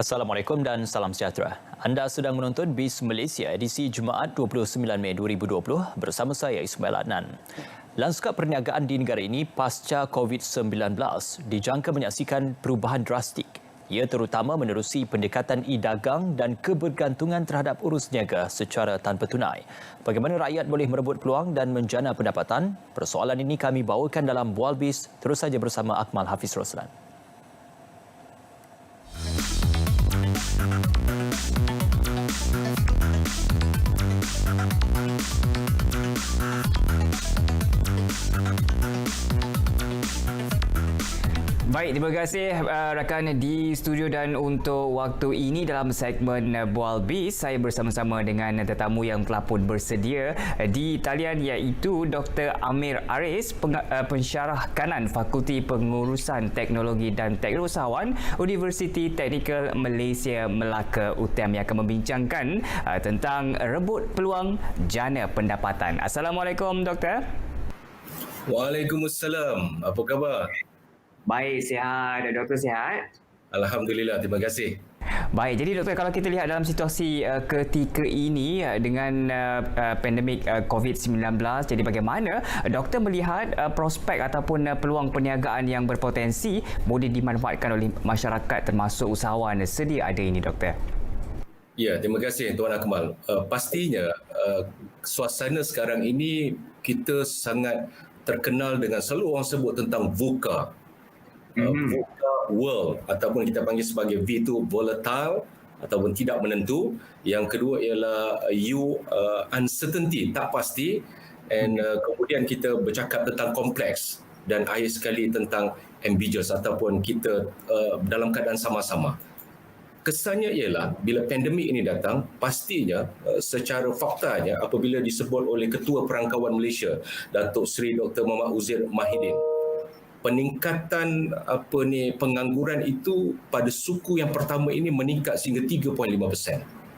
Assalamualaikum dan salam sejahtera. Anda sedang menonton BIS Malaysia edisi Jumaat 29 Mei 2020 bersama saya Ismail Adnan. Lanskap perniagaan di negara ini pasca COVID-19 dijangka menyaksikan perubahan drastik. Ia terutama menerusi pendekatan e-dagang dan kebergantungan terhadap urus niaga secara tanpa tunai. Bagaimana rakyat boleh merebut peluang dan menjana pendapatan? Persoalan ini kami bawakan dalam Bual BIS. Terus saja bersama Akmal Hafiz Roslan. Baik, terima kasih rakan di studio dan untuk waktu ini dalam segmen Bual BIS, saya bersama-sama dengan tetamu yang telah pun bersedia di talian iaitu Dr. Amir Aris, pensyarah kanan Fakulti Pengurusan Teknologi dan Teknosawan Universiti Teknikal Malaysia Melaka UTM yang akan membincangkan tentang rebut peluang jana pendapatan. Assalamualaikum, Doktor. Waalaikumsalam. Apa khabar? Baik, sihat. Doktor sihat? Alhamdulillah, terima kasih. Baik, jadi doktor, kalau kita lihat dalam situasi ketika ini dengan pandemik COVID-19, jadi bagaimana doktor melihat prospek ataupun peluang perniagaan yang berpotensi boleh dimanfaatkan oleh masyarakat termasuk usahawan sedia ada ini, doktor? Ya, terima kasih Tuan Akmal. Pastinya suasana sekarang ini kita sangat terkenal dengan selalu orang sebut tentang VUCA. VUCA world ataupun kita panggil sebagai V itu volatile ataupun tidak menentu. Yang kedua ialah U uncertainty, tak pasti. And kemudian kita bercakap tentang kompleks dan akhir sekali tentang ambiguous ataupun kita dalam keadaan sama-sama. Kesannya ialah bila pandemik ini datang, pastinya secara faktanya apabila disebut oleh Ketua Perangkawan Malaysia, Datuk Seri Dr. Muhammad Uzir Mahidin, peningkatan pengangguran itu pada suku yang pertama ini meningkat sehingga 3.5%.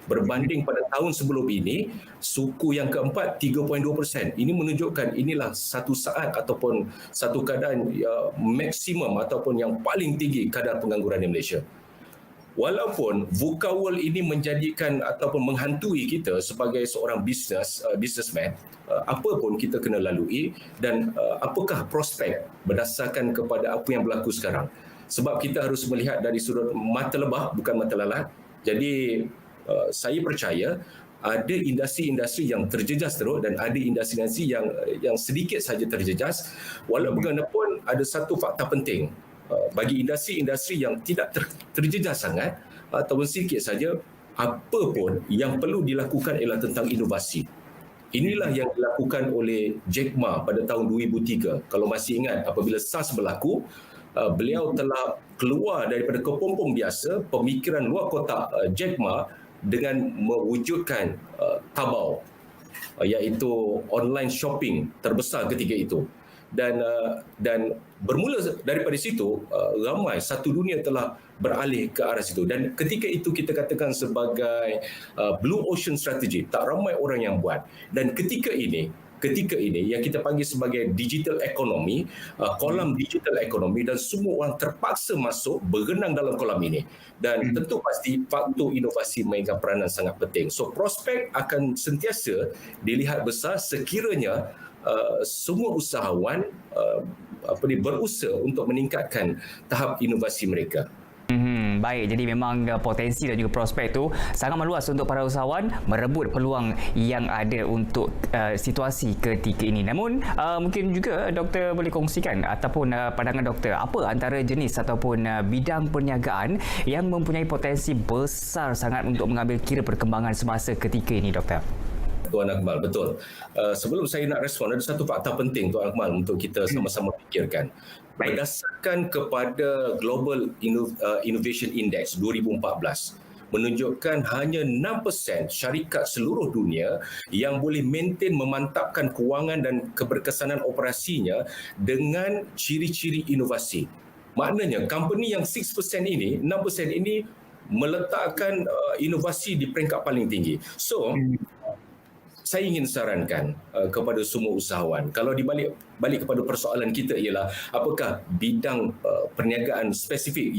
Berbanding pada tahun sebelum ini, suku yang keempat 3.2%. Ini menunjukkan inilah satu saat ataupun satu keadaan maksimum ataupun yang paling tinggi kadar pengangguran di Malaysia. Walaupun VUCA World ini menjadikan ataupun menghantui kita sebagai seorang businessman, apa pun kita kena lalui dan apakah prospek berdasarkan kepada apa yang berlaku sekarang. Sebab kita harus melihat dari sudut mata lebah bukan mata lalat. Jadi saya percaya ada industri-industri yang terjejas teruk dan ada industri-industri yang sedikit saja terjejas. Walau bagaimanapun ada satu fakta penting. Bagi industri-industri yang tidak terjejas sangat ataupun sedikit saja, apa pun yang perlu dilakukan ialah tentang inovasi. Inilah yang dilakukan oleh Jack Ma pada tahun 2003. Kalau masih ingat, apabila SARS berlaku, beliau telah keluar daripada kepompong biasa, pemikiran luar kotak Jack Ma dengan mewujudkan Taobao, iaitu online shopping terbesar ketika itu. Dan bermula daripada situ, ramai satu dunia telah beralih ke arah situ. Dan ketika itu kita katakan sebagai Blue Ocean Strategy, tak ramai orang yang buat. Dan ketika ini yang kita panggil sebagai digital economy, kolam digital economy, dan semua orang terpaksa masuk berenang dalam kolam ini. Dan tentu pasti faktor inovasi mainkan peranan sangat penting. So prospek akan sentiasa dilihat besar sekiranya semua usahawan berusaha untuk meningkatkan tahap inovasi mereka. Baik, jadi memang potensi dan juga prospek itu sangat meluas untuk para usahawan merebut peluang yang ada untuk situasi ketika ini. Namun mungkin juga doktor boleh kongsikan ataupun pandangan doktor, apa antara jenis ataupun bidang perniagaan yang mempunyai potensi besar sangat untuk mengambil kira perkembangan semasa ketika ini, doktor? Tuan Akmal, betul. Sebelum saya nak respon, ada satu fakta penting Tuan Akmal untuk kita sama-sama fikirkan. Berdasarkan kepada Global Innovation Index 2014, menunjukkan hanya 6% syarikat seluruh dunia yang boleh maintain memantapkan kewangan dan keberkesanan operasinya dengan ciri-ciri inovasi. Maknanya, company yang 6% ini meletakkan inovasi di peringkat paling tinggi. So, saya ingin sarankan kepada semua usahawan, kalau balik kepada persoalan kita ialah apakah bidang perniagaan spesifik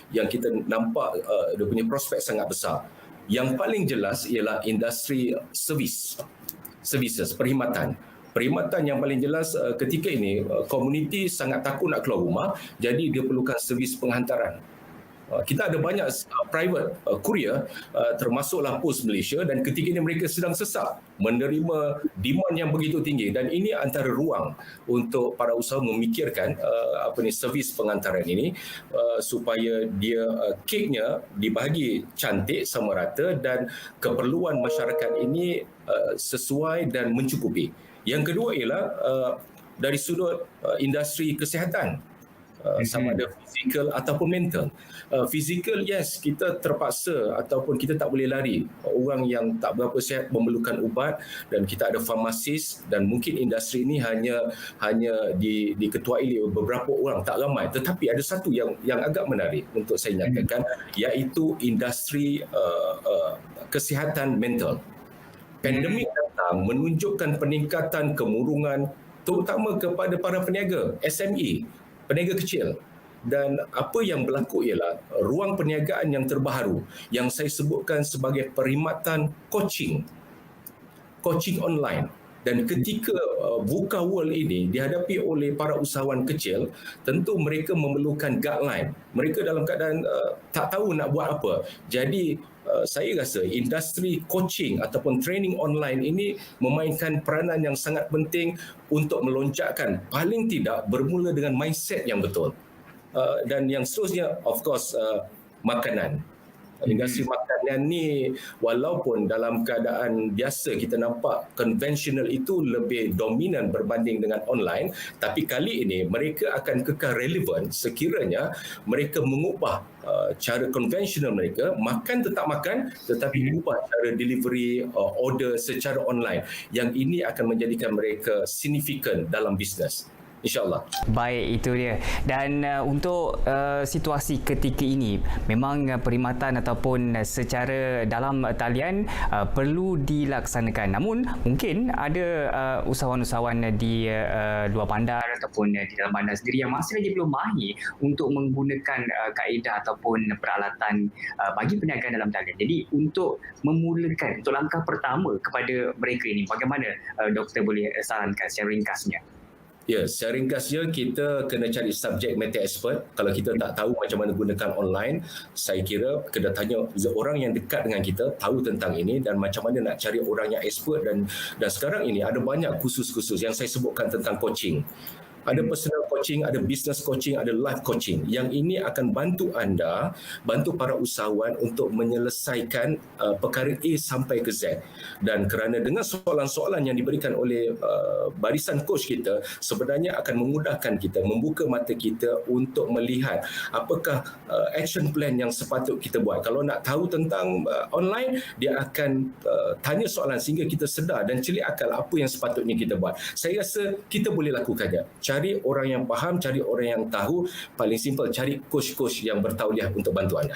yang kita nampak dia punya prospek sangat besar. Yang paling jelas ialah industri services, perkhidmatan. Perkhidmatan yang paling jelas ketika ini komuniti sangat takut nak keluar rumah, jadi dia perlukan servis penghantaran. Kita ada banyak private courier termasuklah Pos Malaysia, dan ketika ini mereka sedang sesak menerima demand yang begitu tinggi, dan ini antara ruang untuk para usahawan memikirkan servis pengantaran ini supaya dia keknya dibahagi cantik sama rata dan keperluan masyarakat ini sesuai dan mencukupi. Yang kedua ialah dari sudut industri kesihatan, sama ada fizikal ataupun mental. Fizikal, yes, kita terpaksa ataupun kita tak boleh lari. Orang yang tak berapa sihat memerlukan ubat, dan kita ada farmasis, dan mungkin industri ini hanya diketuai oleh beberapa orang, tak ramai. Tetapi ada satu yang agak menarik untuk saya nyatakan, iaitu industri kesihatan mental. Pandemik datang menunjukkan peningkatan kemurungan terutama kepada para peniaga SME, peniaga kecil. Dan apa yang berlaku ialah ruang perniagaan yang terbaru yang saya sebutkan sebagai perkhidmatan coaching online. Dan ketika VUCA World ini dihadapi oleh para usahawan kecil, tentu mereka memerlukan guideline. Mereka dalam keadaan tak tahu nak buat apa. Jadi saya rasa industri coaching ataupun training online ini memainkan peranan yang sangat penting untuk melonjakkan, paling tidak bermula dengan mindset yang betul. Dan yang seterusnya, of course, makanan. Industri makanan ni walaupun dalam keadaan biasa kita nampak konvensional itu lebih dominan berbanding dengan online, tapi kali ini mereka akan kekal relevan sekiranya mereka mengubah cara konvensional mereka, makan tetap makan tetapi ubah cara delivery order secara online, yang ini akan menjadikan mereka signifikan dalam bisnes. InsyaAllah. Baik, itu dia. Dan untuk situasi ketika ini, memang perkhidmatan ataupun secara dalam talian perlu dilaksanakan. Namun, mungkin ada usahawan-usahawan di luar bandar ataupun di dalam bandar sendiri yang masih lagi belum mahir untuk menggunakan kaedah ataupun peralatan bagi perniagaan dalam talian. Jadi, untuk memulakan, untuk langkah pertama kepada mereka ini, bagaimana doktor boleh sarankan secara ringkasnya? Ya, secara ringkasnya kita kena cari subjek matter expert. Kalau kita tak tahu macam mana gunakan online, saya kira kena tanya orang yang dekat dengan kita, tahu tentang ini dan macam mana nak cari orang yang expert. Dan sekarang ini ada banyak kursus-kursus yang saya sebutkan tentang coaching. Ada personal coaching, ada business coaching, ada life coaching. Yang ini akan bantu anda, bantu para usahawan untuk menyelesaikan perkara A sampai ke Z. Dan kerana dengan soalan-soalan yang diberikan oleh barisan coach kita, sebenarnya akan memudahkan kita, membuka mata kita untuk melihat apakah action plan yang sepatut kita buat. Kalau nak tahu tentang online, dia akan tanya soalan sehingga kita sedar dan celik akal apa yang sepatutnya kita buat. Saya rasa kita boleh lakukannya. Cari orang yang faham, cari orang yang tahu. Paling simple, cari coach-coach yang bertauliah untuk bantu anda.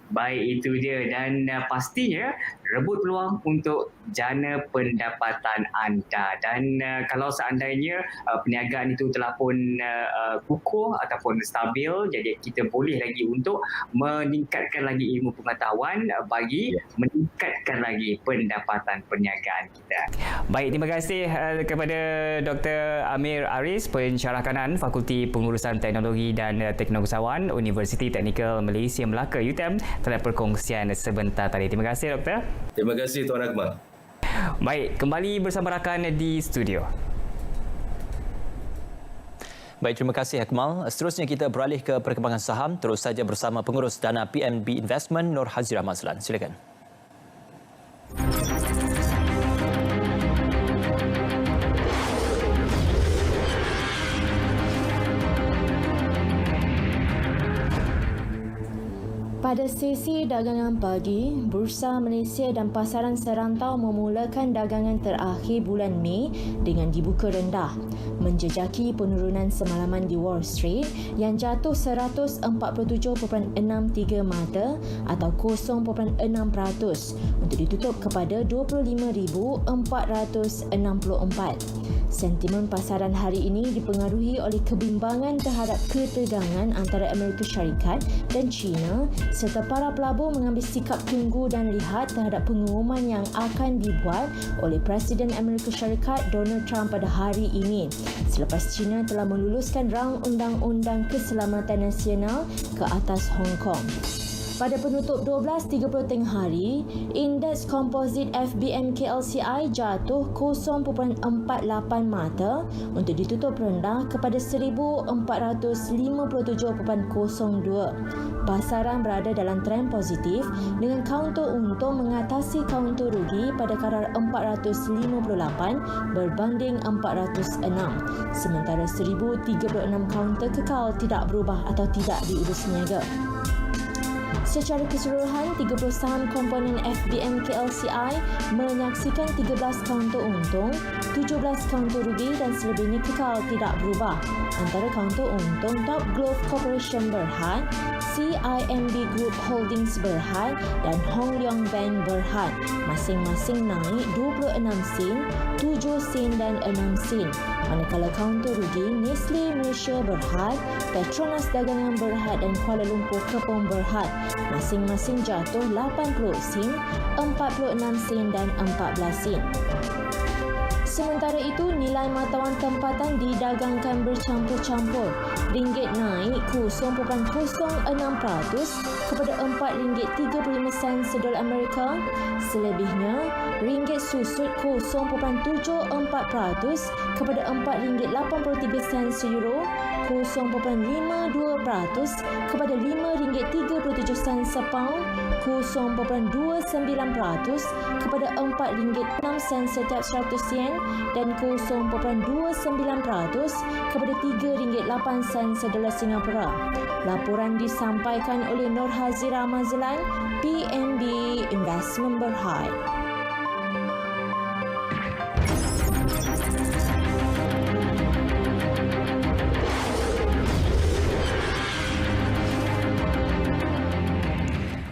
Baik, itu dia. Dan pastinya rebut peluang untuk jana pendapatan anda. Dan kalau seandainya perniagaan itu telah pun kukuh ataupun stabil, jadi kita boleh lagi untuk meningkatkan lagi ilmu pengetahuan bagi meningkatkan lagi pendapatan perniagaan kita. Baik, terima kasih kepada Dr. Amir Aris, pensyarah kanan Fakulti Pengurusan Teknologi dan Teknologisawan Universiti Teknikal Malaysia Melaka UTM, telah perkongsian sebentar tadi. Terima kasih, Doktor. Terima kasih, Tuan Akmal. Baik, kembali bersama rakan di studio. Baik, terima kasih Akmal. Seterusnya kita beralih ke perkembangan saham. Terus saja bersama pengurus dana PNB Investment Nur Hazirah Mazlan. Silakan. Pada sesi dagangan pagi, Bursa Malaysia dan pasaran serantau memulakan dagangan terakhir bulan Mei dengan dibuka rendah, menjejaki penurunan semalaman di Wall Street yang jatuh 147.63 mata atau 0.6% untuk ditutup kepada 25,464. Sentimen pasaran hari ini dipengaruhi oleh kebimbangan terhadap ketegangan antara Amerika Syarikat dan China serta para pelabur mengambil sikap tunggu dan lihat terhadap pengumuman yang akan dibuat oleh Presiden Amerika Syarikat Donald Trump pada hari ini selepas China telah meluluskan rang undang-undang keselamatan nasional ke atas Hong Kong. Pada penutup 12.30 tengah hari, indeks komposit FBM KLCI jatuh 0.48 mata untuk ditutup rendah kepada 1,457.02. Pasaran berada dalam trend positif dengan kaunter untung mengatasi kaunter rugi pada kadar 458 berbanding 406. Sementara 1,036 kaunter kekal tidak berubah atau tidak diurus niaga. Secara keseluruhan, 30 saham komponen FBM KLCI menyaksikan 13 kaunter untung, 17 kaunter rugi dan selebihnya kekal tidak berubah. Antara kaunter untung, Top Glove Corporation berhad, CIMB Group Holdings berhad dan Hong Leong Bank berhad. Masing-masing naik 26 sen, 7 sen dan 6 sen. Manakala kaunter rugi, Nestle Malaysia berhad, Petronas Dagangan berhad dan Kuala Lumpur Kepong berhad. Masing-masing jatuh 80 sen, 46 sen dan 14 sen. Sementara itu, nilai matawan tempatan didagangkan bercampur-campur. Ringgit naik 0.06% kepada RM4.35 sedolar Amerika. Selebihnya, ringgit susut 0.74% kepada RM4.83 seeuro, 0.52% kepada RM5.37 sepaun, 0.29% kepada RM4.06 setiap 100 yen dan 0.29% kepada RM3.08 sedolar Singapura. Laporan disampaikan oleh Nur Hazira Mazlan, PNB Investment Berhad.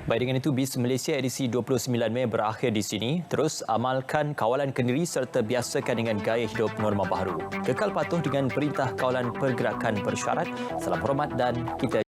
Baik, dengan itu BIS Malaysia edisi 29 Mei berakhir di sini. Terus amalkan kawalan kendiri serta biasakan dengan gaya hidup norma baharu. Kekal patuh dengan perintah kawalan pergerakan bersyarat. Salam hormat dan kita